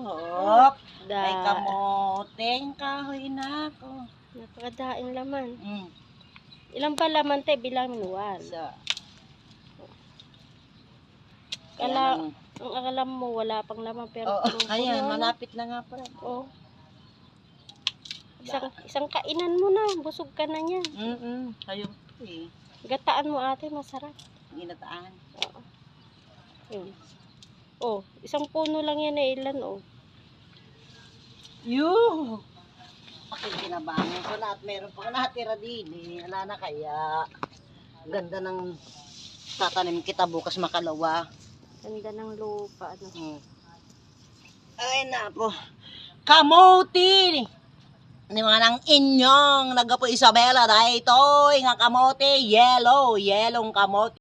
Hop. May kamoteng kahoy na ako. Napakadaing laman. Mm. Ilang ba laman te? Bilangin mo. Sa. Ang akalam mo wala pang laman pero Ayan, malapit na nga pala. Oh. Isang kainan mo na, busog ka na niyan. Ayun eh. Gataan mo ate, masarap. Ginataan. Oo. Yun. Oh, isang puno lang yan eh, ilan oh. Yuh! Pakikinabangan ko na at meron pa natira din eh. Wala na kaya. Ganda ng tatanim kita bukas makalawa. Ganda ng lupa. Ano. Ay na po. Kamote! Ni mga nang inyong nagapo Isabela na ito nga kamote. Yellow kamote.